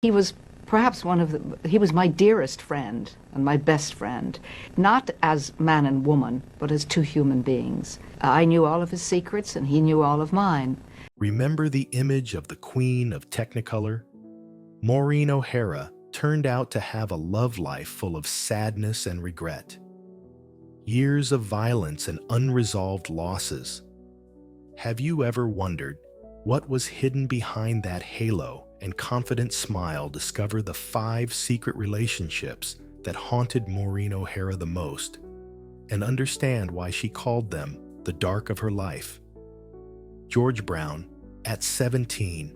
He was perhaps he was my dearest friend and my best friend, not as man and woman, but as two human beings. I knew all of his secrets and he knew all of mine. Remember the image of the Queen of Technicolor? Maureen O'Hara turned out to have a love life full of sadness and regret. Years of violence and unresolved losses. Have you ever wondered what was hidden behind that halo and confident smile? Discover the 5 secret relationships that haunted Maureen O'Hara the most, and understand why she called them the dark of her life. George Brown, at 17.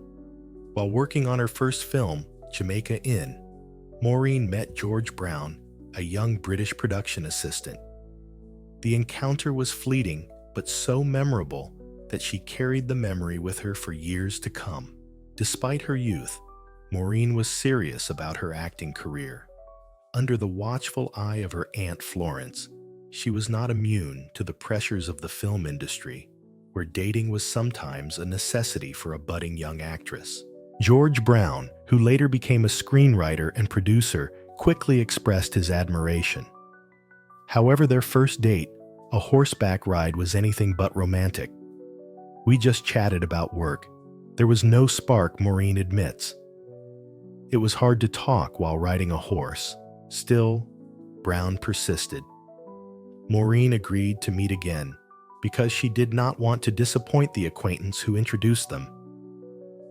While working on her first film, Jamaica Inn, Maureen met George Brown, a young British production assistant. The encounter was fleeting, but so memorable that she carried the memory with her for years to come. Despite her youth, Maureen was serious about her acting career. Under the watchful eye of her Aunt Florence, she was not immune to the pressures of the film industry, where dating was sometimes a necessity for a budding young actress. George Brown, who later became a screenwriter and producer, quickly expressed his admiration. However, their first date, a horseback ride, was anything but romantic. "We just chatted about work. There was no spark," Maureen admits. "It was hard to talk while riding a horse." Still, Brown persisted. Maureen agreed to meet again because she did not want to disappoint the acquaintance who introduced them.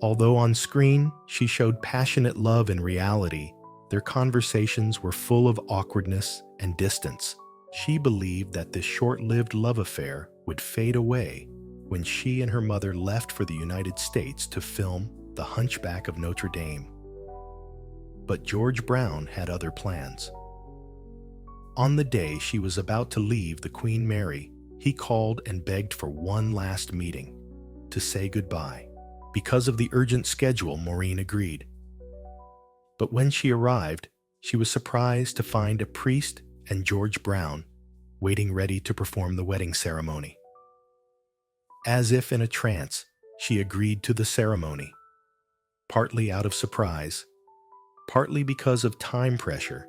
Although on screen she showed passionate love, in reality, their conversations were full of awkwardness and distance. She believed that this short-lived love affair would fade away when she and her mother left for the United States to film The Hunchback of Notre Dame. But George Brown had other plans. On the day she was about to leave the Queen Mary, he called and begged for one last meeting, to say goodbye. Because of the urgent schedule, Maureen agreed. But when she arrived, she was surprised to find a priest and George Brown waiting ready to perform the wedding ceremony. As if in a trance, she agreed to the ceremony, partly out of surprise, partly because of time pressure,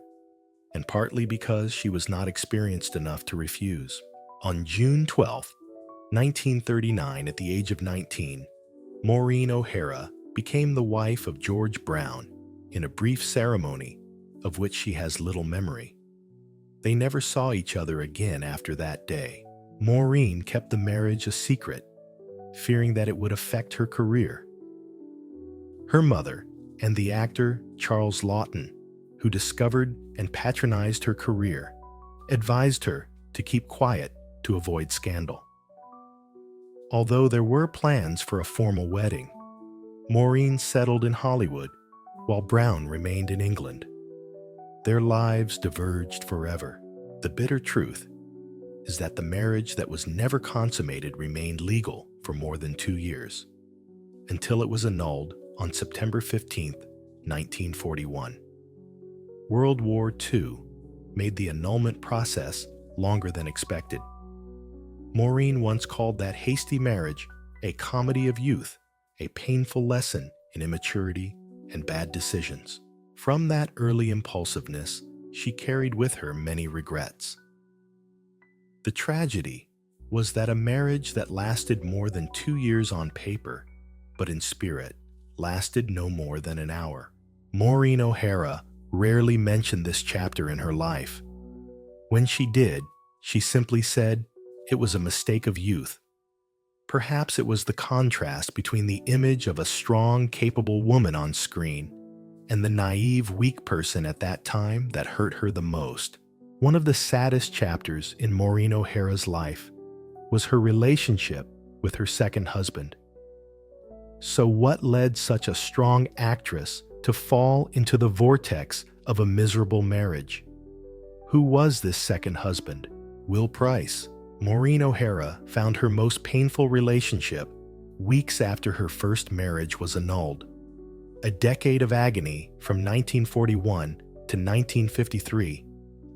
and partly because she was not experienced enough to refuse. On June 12, 1939, at the age of 19, Maureen O'Hara became the wife of George Brown in a brief ceremony of which she has little memory. They never saw each other again after that day. Maureen kept the marriage a secret, fearing that it would affect her career. Her mother and the actor Charles Laughton, who discovered and patronized her career, advised her to keep quiet to avoid scandal. Although there were plans for a formal wedding, Maureen settled in Hollywood while Brown remained in England. Their lives diverged forever. The bitter truth is that the marriage that was never consummated remained legal for more than 2 years, until it was annulled on September 15, 1941. World War II made the annulment process longer than expected. Maureen once called that hasty marriage a comedy of youth, a painful lesson in immaturity and bad decisions. From that early impulsiveness, she carried with her many regrets. The tragedy was that a marriage that lasted more than 2 years on paper, but in spirit, lasted no more than an hour. Maureen O'Hara rarely mentioned this chapter in her life. When she did, she simply said, "It was a mistake of youth." Perhaps it was the contrast between the image of a strong, capable woman on screen and the naive, weak person at that time that hurt her the most. One of the saddest chapters in Maureen O'Hara's life was her relationship with her second husband. So what led such a strong actress to fall into the vortex of a miserable marriage? Who was this second husband? Will Price. Maureen O'Hara found her most painful relationship weeks after her first marriage was annulled. A decade of agony from 1941 to 1953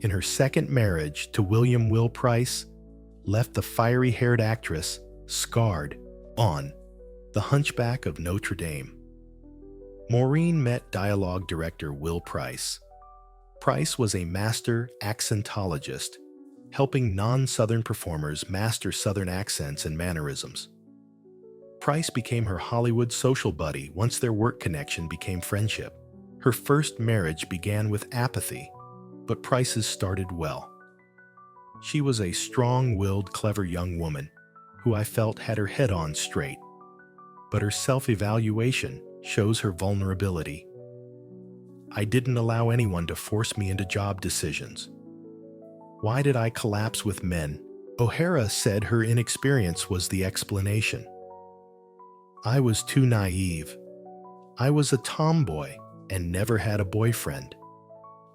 in her second marriage to William Will Price left the fiery-haired actress scarred on The Hunchback of Notre Dame. Maureen met dialogue director Will Price. Price was a master accentologist, helping non-Southern performers master Southern accents and mannerisms. Price became her Hollywood social buddy once their work connection became friendship. Her first marriage began with apathy, but Price's started well. She was a strong-willed, clever young woman who I felt had her head on straight, but her self-evaluation shows her vulnerability. I didn't allow anyone to force me into job decisions. Why did I collapse with men? O'Hara said her inexperience was the explanation. I was too naive. I was a tomboy and never had a boyfriend.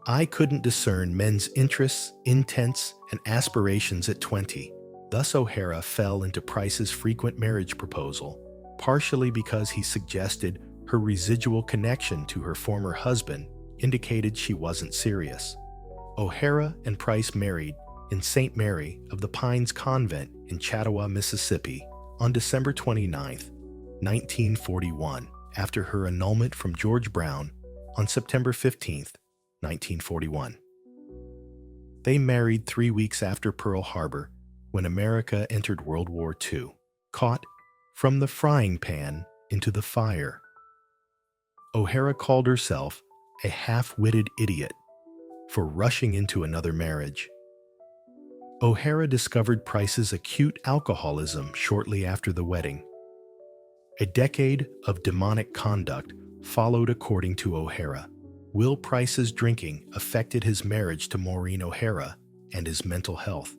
I couldn't discern men's interests, intents, and aspirations at 20. Thus O'Hara fell into Price's frequent marriage proposal, partially because he suggested her residual connection to her former husband indicated she wasn't serious. O'Hara and Price married in St. Mary of the Pines Convent in Chattawa, Mississippi, on December 29, 1941, after her annulment from George Brown on September 15, 1941. They married 3 weeks after Pearl Harbor, when America entered World War II, caught from the frying pan into the fire. O'Hara called herself a half-witted idiot for rushing into another marriage. O'Hara discovered Price's acute alcoholism shortly after the wedding. A decade of demonic conduct followed, according to O'Hara. Will Price's drinking affected his marriage to Maureen O'Hara and his mental health.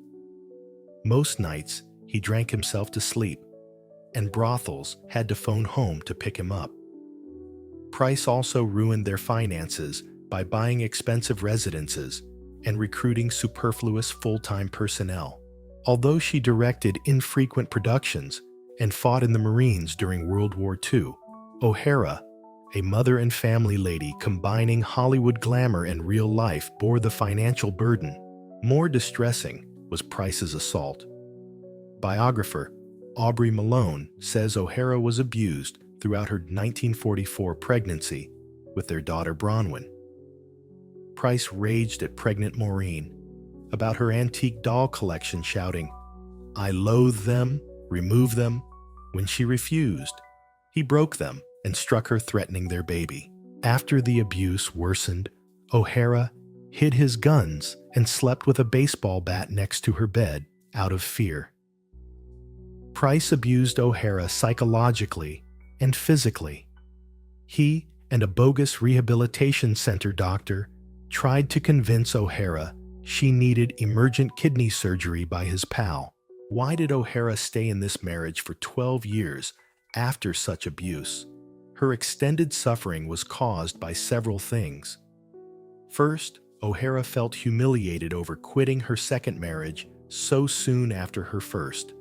Most nights, he drank himself to sleep, and brothels had to phone home to pick him up. Price also ruined their finances by buying expensive residences and recruiting superfluous full-time personnel. Although she directed infrequent productions and fought in the Marines during World War II, O'Hara, a mother and family lady combining Hollywood glamour and real life, bore the financial burden. More distressing was Price's assault. Biographer Aubrey Malone says O'Hara was abused throughout her 1944 pregnancy with their daughter Bronwyn. Price raged at pregnant Maureen about her antique doll collection, shouting, "I loathe them, remove them." When she refused, he broke them and struck her, threatening their baby. After the abuse worsened, O'Hara hid his guns and slept with a baseball bat next to her bed out of fear. Price abused O'Hara psychologically and physically. He and a bogus rehabilitation center doctor tried to convince O'Hara she needed emergent kidney surgery by his pal. Why did O'Hara stay in this marriage for 12 years after such abuse? Her extended suffering was caused by several things. First, O'Hara felt humiliated over quitting her second marriage so soon after her first.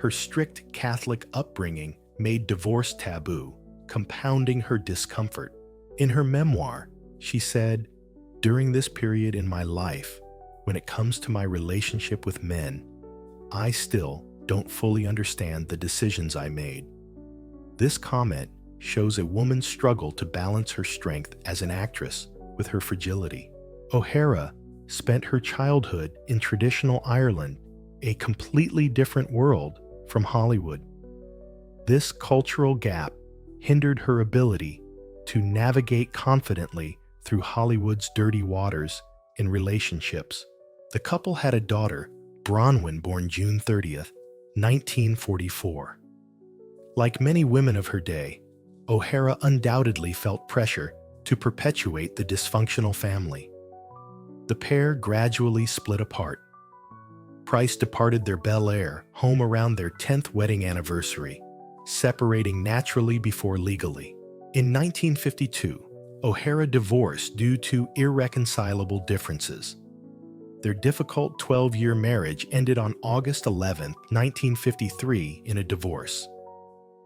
Her strict Catholic upbringing made divorce taboo, compounding her discomfort. In her memoir, she said, "During this period in my life, when it comes to my relationship with men, I still don't fully understand the decisions I made." This comment shows a woman's struggle to balance her strength as an actress with her fragility. O'Hara spent her childhood in traditional Ireland, a completely different world from Hollywood. This cultural gap hindered her ability to navigate confidently through Hollywood's dirty waters in relationships. The couple had a daughter, Bronwyn, born June 30th, 1944. Like many women of her day, O'Hara undoubtedly felt pressure to perpetuate the dysfunctional family. The pair gradually split apart. Price departed their Bel Air home around their 10th wedding anniversary, separating naturally before legally. In 1952, O'Hara divorced due to irreconcilable differences. Their difficult 12-year marriage ended on August 11, 1953, in a divorce.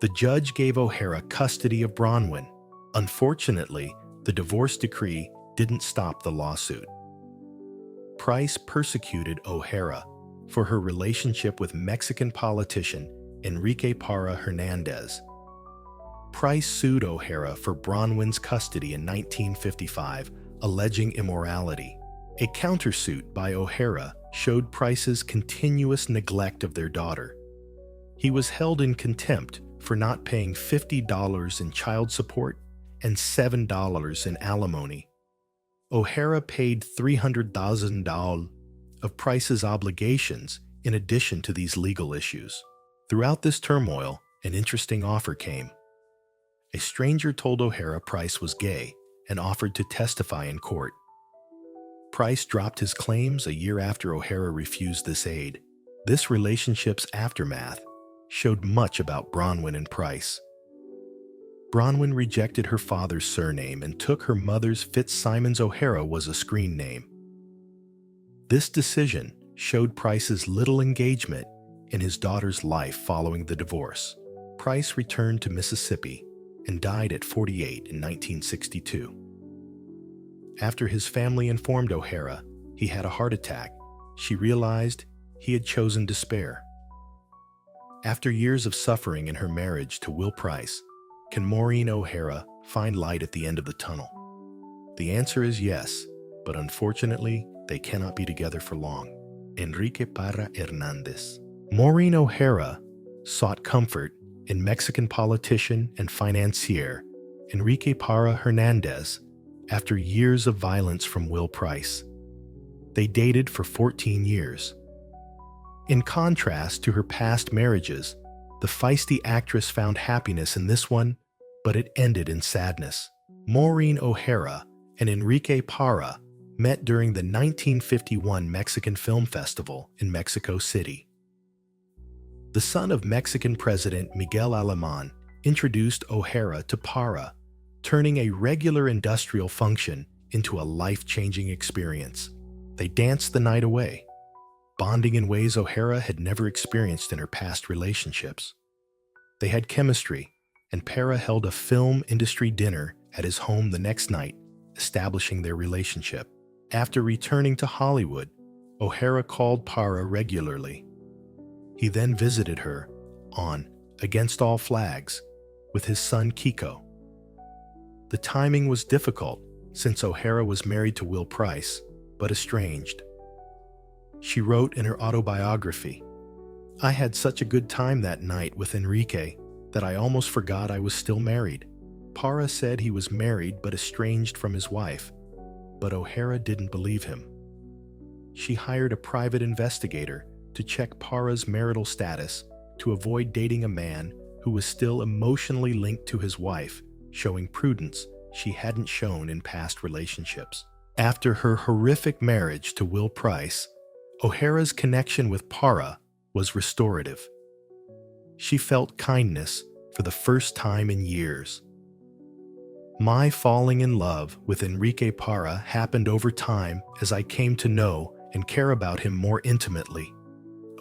The judge gave O'Hara custody of Bronwyn. Unfortunately, the divorce decree didn't stop the lawsuit. Price persecuted O'Hara for her relationship with Mexican politician Enrique Parra Hernandez. Price sued O'Hara for Bronwyn's custody in 1955, alleging immorality. A countersuit by O'Hara showed Price's continuous neglect of their daughter. He was held in contempt for not paying $50 in child support and $7 in alimony. O'Hara paid $300,000 of Price's obligations in addition to these legal issues. Throughout this turmoil, an interesting offer came. A stranger told O'Hara Price was gay and offered to testify in court. Price dropped his claims a year after O'Hara refused this aid. This relationship's aftermath showed much about Bronwyn and Price. Bronwyn rejected her father's surname and took her mother's Fitzsimons O'Hara was a screen name. This decision showed Price's little engagement in his daughter's life following the divorce. Price returned to Mississippi and died at 48 in 1962. After his family informed O'Hara he had a heart attack, she realized he had chosen despair. After years of suffering in her marriage to Will Price, can Maureen O'Hara find light at the end of the tunnel? The answer is yes, but unfortunately, they cannot be together for long. Enrique Parra Hernandez. Maureen O'Hara sought comfort in Mexican politician and financier Enrique Parra Hernandez after years of violence from Will Price. They dated for 14 years. In contrast to her past marriages, the feisty actress found happiness in this one, but it ended in sadness. Maureen O'Hara and Enrique Parra met during the 1951 Mexican Film Festival in Mexico City. The son of Mexican President Miguel Alemán introduced O'Hara to Parra, turning a regular industrial function into a life-changing experience. They danced the night away, bonding in ways O'Hara had never experienced in her past relationships. They had chemistry, and Parra held a film industry dinner at his home the next night, establishing their relationship. After returning to Hollywood, O'Hara called Parra regularly. He then visited her on Against All Flags with his son Kiko. The timing was difficult since O'Hara was married to Will Price, but estranged. She wrote in her autobiography, "I had such a good time that night with Enrique that I almost forgot I was still married." Parra said he was married but estranged from his wife, but O'Hara didn't believe him. She hired a private investigator to check Parra's marital status to avoid dating a man who was still emotionally linked to his wife, showing prudence she hadn't shown in past relationships. After her horrific marriage to Will Price, O'Hara's connection with Parra was restorative. She felt kindness for the first time in years. My falling in love with Enrique Parra happened over time as I came to know and care about him more intimately,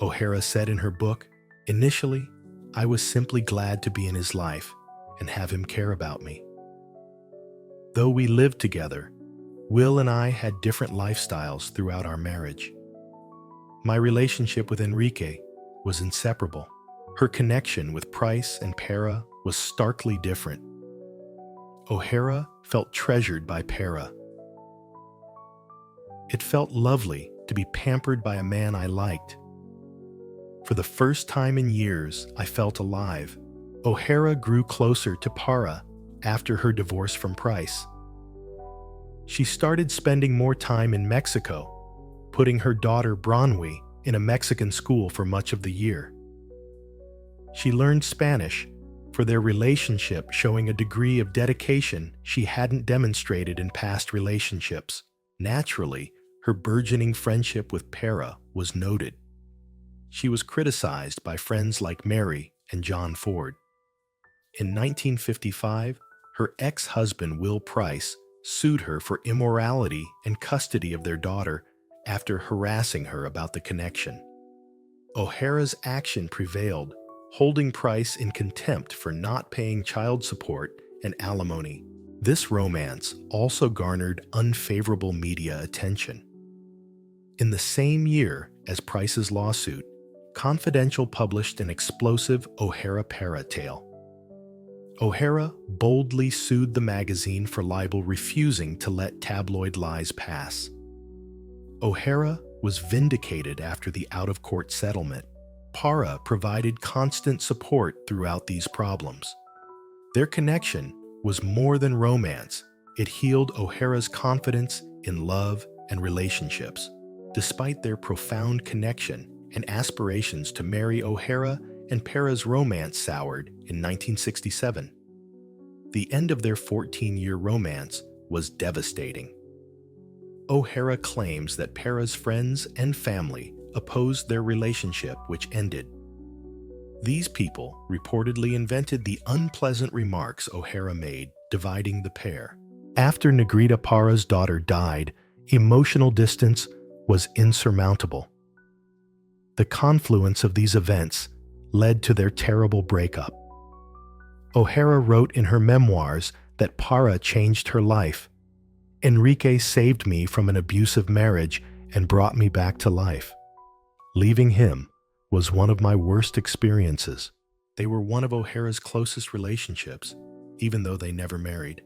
O'Hara said in her book. Initially, I was simply glad to be in his life and have him care about me. Though we lived together, Will and I had different lifestyles throughout our marriage. My relationship with Enrique was inseparable. Her connection with Price and Parra was starkly different. O'Hara felt treasured by Parra. It felt lovely to be pampered by a man I liked. For the first time in years, I felt alive. O'Hara grew closer to Parra after her divorce from Price. She started spending more time in Mexico, putting her daughter Bronwyn in a Mexican school for much of the year. She learned Spanish for their relationship, showing a degree of dedication she hadn't demonstrated in past relationships. Naturally, her burgeoning friendship with Parra was noted. She was criticized by friends like Mary and John Ford. In 1955, her ex-husband Will Price sued her for immorality and custody of their daughter after harassing her about the connection. O'Hara's action prevailed, holding Price in contempt for not paying child support and alimony. This romance also garnered unfavorable media attention. In the same year as Price's lawsuit, Confidential published an explosive O'Hara-Parra tale. O'Hara boldly sued the magazine for libel, refusing to let tabloid lies pass. O'Hara was vindicated after the out-of-court settlement. Parra provided constant support throughout these problems. Their connection was more than romance. It healed O'Hara's confidence in love and relationships. Despite their profound connection and aspirations to marry, O'Hara and Parra's romance soured in 1967. The end of their 14-year romance was devastating. O'Hara claims that Parra's friends and family opposed their relationship, which ended. These people reportedly invented the unpleasant remarks O'Hara made, dividing the pair. After Negrita Parra's daughter died, emotional distance was insurmountable. The confluence of these events led to their terrible breakup. O'Hara wrote in her memoirs that Parra changed her life. Enrique saved me from an abusive marriage and brought me back to life. Leaving him was one of my worst experiences. They were one of O'Hara's closest relationships, even though they never married.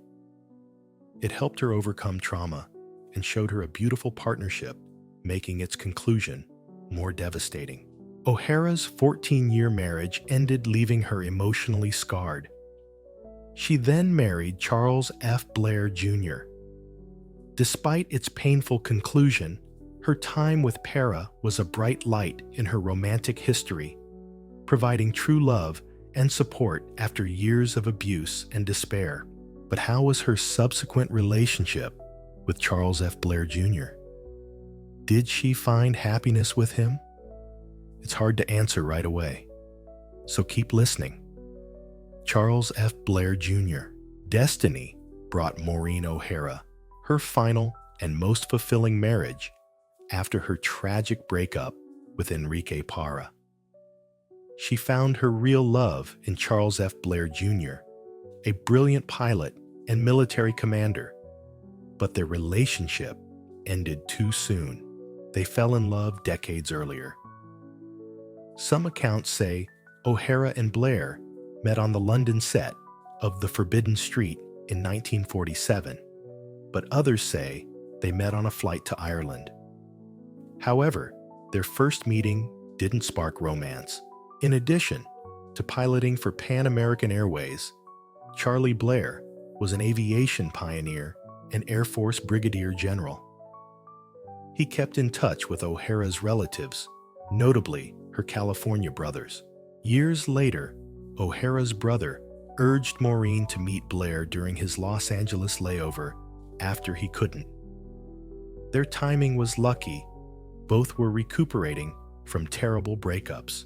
It helped her overcome trauma and showed her a beautiful partnership, making its conclusion more devastating. O'Hara's 14-year marriage ended, leaving her emotionally scarred. She then married Charles F. Blair Jr. Despite its painful conclusion, her time with Parra was a bright light in her romantic history, providing true love and support after years of abuse and despair. But how was her subsequent relationship with Charles F. Blair Jr.? Did she find happiness with him? It's hard to answer right away, so keep listening. Charles F. Blair Jr. Destiny brought Maureen O'Hara her final and most fulfilling marriage after her tragic breakup with Enrique Parra. She found her real love in Charles F. Blair Jr., a brilliant pilot and military commander, but their relationship ended too soon. They fell in love decades earlier. Some accounts say O'Hara and Blair met on the London set of The Forbidden Street in 1947, but others say they met on a flight to Ireland. However, their first meeting didn't spark romance. In addition to piloting for Pan American Airways, Charlie Blair was an aviation pioneer and Air Force Brigadier General. He kept in touch with O'Hara's relatives, notably her California brothers. Years later, O'Hara's brother urged Maureen to meet Blair during his Los Angeles layover after he couldn't. Their timing was lucky. Both were recuperating from terrible breakups.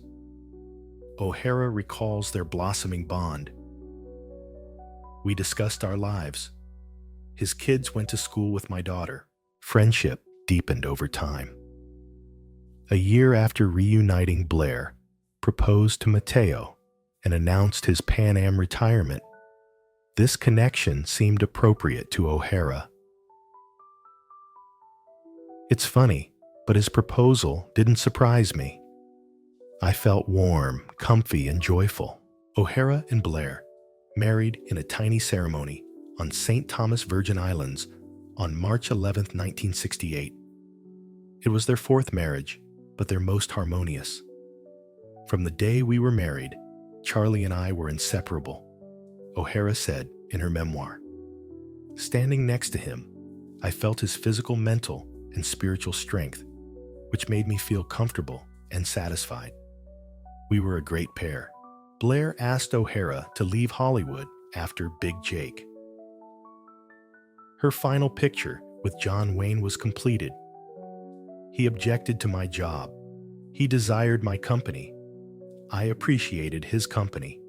O'Hara recalls their blossoming bond. We discussed our lives. His kids went to school with my daughter. Friendship deepened over time. A year after reuniting, Blair proposed to Mateo and announced his Pan Am retirement. This connection seemed appropriate to O'Hara. It's funny, but his proposal didn't surprise me. I felt warm, comfy, and joyful. O'Hara and Blair married in a tiny ceremony on St. Thomas Virgin Islands on March 11, 1968. It was their fourth marriage, but their most harmonious. From the day we were married, Charlie and I were inseparable, O'Hara said in her memoir. Standing next to him, I felt his physical, mental, and spiritual strength, which made me feel comfortable and satisfied. We were a great pair. Blair asked O'Hara to leave Hollywood after Big Jake. Her final picture with John Wayne was completed. He objected to my job. He desired my company. I appreciated his company.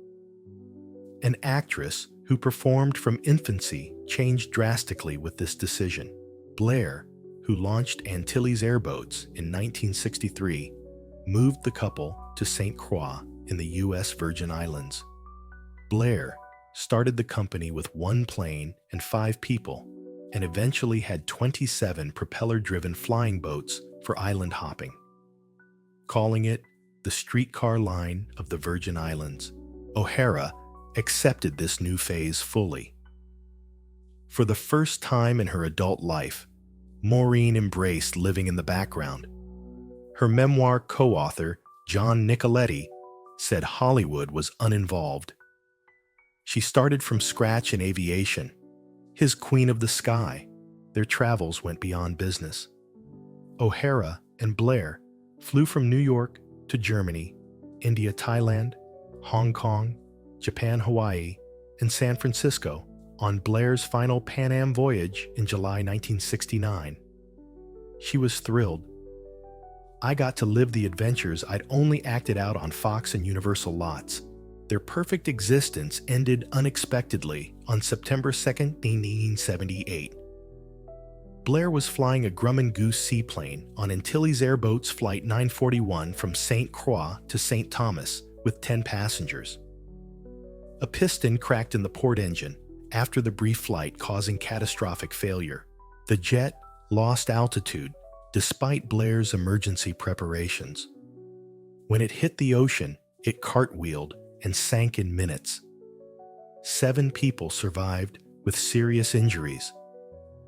An actress who performed from infancy changed drastically with this decision. Blair, who launched Antilles Airboats in 1963, moved the couple to St. Croix in the U.S. Virgin Islands. Blair started the company with 1 plane and 5 people, and eventually had 27 propeller-driven flying boats for island hopping, calling it the streetcar line of the Virgin Islands. O'Hara accepted this new phase fully. For the first time in her adult life, Maureen embraced living in the background. Her memoir co-author, John Nicoletti, said Hollywood was uninvolved. She started from scratch in aviation, his queen of the sky. Their travels went beyond business. O'Hara and Blair flew from New York to Germany, India, Thailand, Hong Kong, Japan, Hawaii, and San Francisco on Blair's final Pan Am voyage in July 1969. She was thrilled. I got to live the adventures I'd only acted out on Fox and Universal lots. Their perfect existence ended unexpectedly on September 2, 1978. Blair was flying a Grumman Goose seaplane on Antilles Airboats Flight 941 from St. Croix to St. Thomas with 10 passengers. A piston cracked in the port engine after the brief flight, causing catastrophic failure. The jet lost altitude despite Blair's emergency preparations. When it hit the ocean, it cartwheeled and sank in minutes. 7 people survived with serious injuries,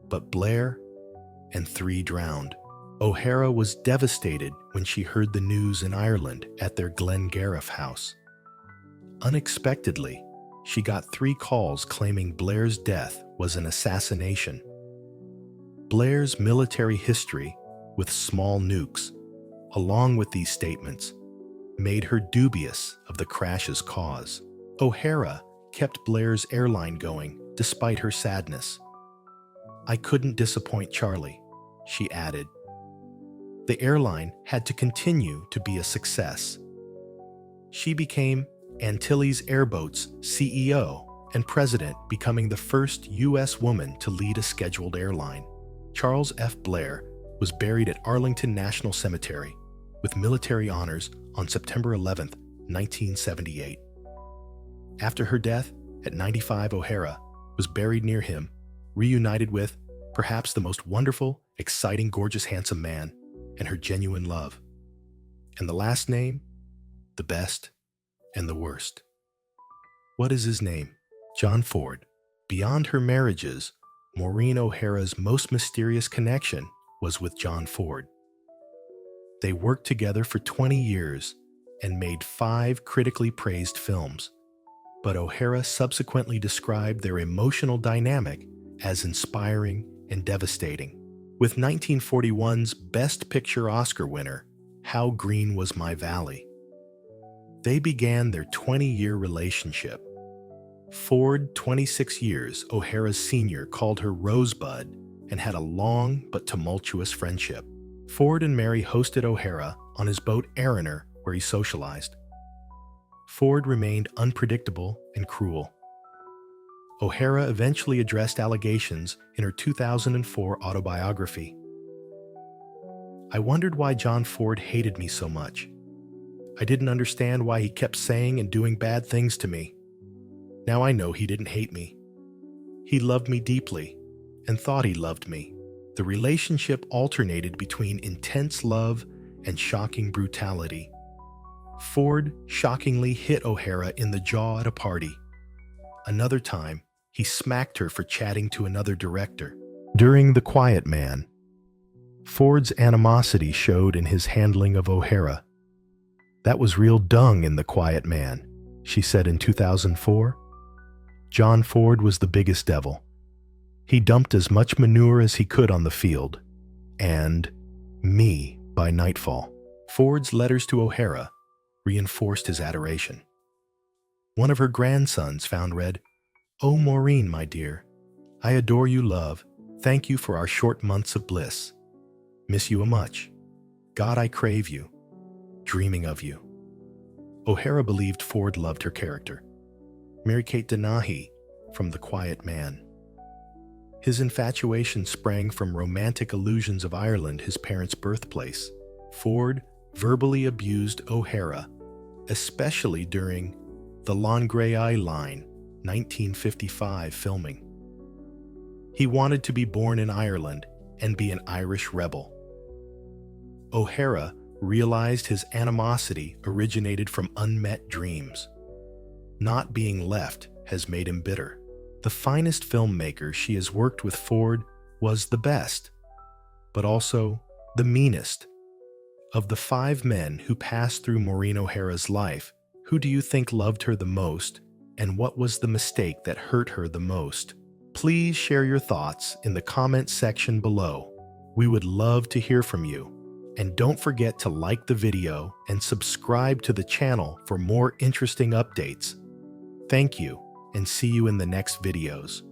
but Blair and 3 drowned. O'Hara was devastated when she heard the news in Ireland at their Glengariff house. Unexpectedly, she got 3 calls claiming Blair's death was an assassination. Blair's military history with small nukes, along with these statements, made her dubious of the crash's cause. O'Hara kept Blair's airline going despite her sadness. "I couldn't disappoint Charlie," she added. The airline had to continue to be a success. She became Antilles Airboats CEO and president, becoming the first U.S. woman to lead a scheduled airline. Charles F. Blair was buried at Arlington National Cemetery with military honors on September 11, 1978. After her death, at 95, O'Hara was buried near him, reunited with perhaps the most wonderful, exciting, gorgeous, handsome man and her genuine love. And the last name, the best and the worst. What is his name? John Ford. Beyond her marriages, Maureen O'Hara's most mysterious connection was with John Ford. They worked together for 20 years and made 5 critically praised films, but O'Hara subsequently described their emotional dynamic as inspiring and devastating. With 1941's Best Picture Oscar winner, How Green Was My Valley. They began their 20-year relationship. Ford, 26 years, O'Hara's senior, called her Rosebud and had a long but tumultuous friendship. Ford and Mary hosted O'Hara on his boat Eriner, where he socialized. Ford remained unpredictable and cruel. O'Hara eventually addressed allegations in her 2004 autobiography. "I wondered why John Ford hated me so much. I didn't understand why he kept saying and doing bad things to me. Now I know he didn't hate me. He loved me deeply and thought he loved me." The relationship alternated between intense love and shocking brutality. Ford shockingly hit O'Hara in the jaw at a party. Another time, he smacked her for chatting to another director. During The Quiet Man, Ford's animosity showed in his handling of O'Hara. "That was real dung in The Quiet Man," she said in 2004. John Ford was the biggest devil. He dumped as much manure as he could on the field, and me by nightfall. Ford's letters to O'Hara reinforced his adoration. One of her grandsons found read, "Oh, Maureen, my dear, I adore you, love. Thank you for our short months of bliss. Miss you a much. God, I crave you. Dreaming of you." O'Hara believed Ford loved her character. Mary-Kate Dennehy from The Quiet Man. His infatuation sprang from romantic illusions of Ireland, his parents' birthplace. Ford verbally abused O'Hara, especially during the Longray Line 1955 filming. He wanted to be born in Ireland and be an Irish rebel. O'Hara realized his animosity originated from unmet dreams. Not being left has made him bitter. The finest filmmaker she has worked with, Ford, was the best, but also the meanest. Of the 5 men who passed through Maureen O'Hara's life, who do you think loved her the most, and what was the mistake that hurt her the most? Please share your thoughts in the comment section below. We would love to hear from you. And don't forget to like the video and subscribe to the channel for more interesting updates. Thank you, and see you in the next videos.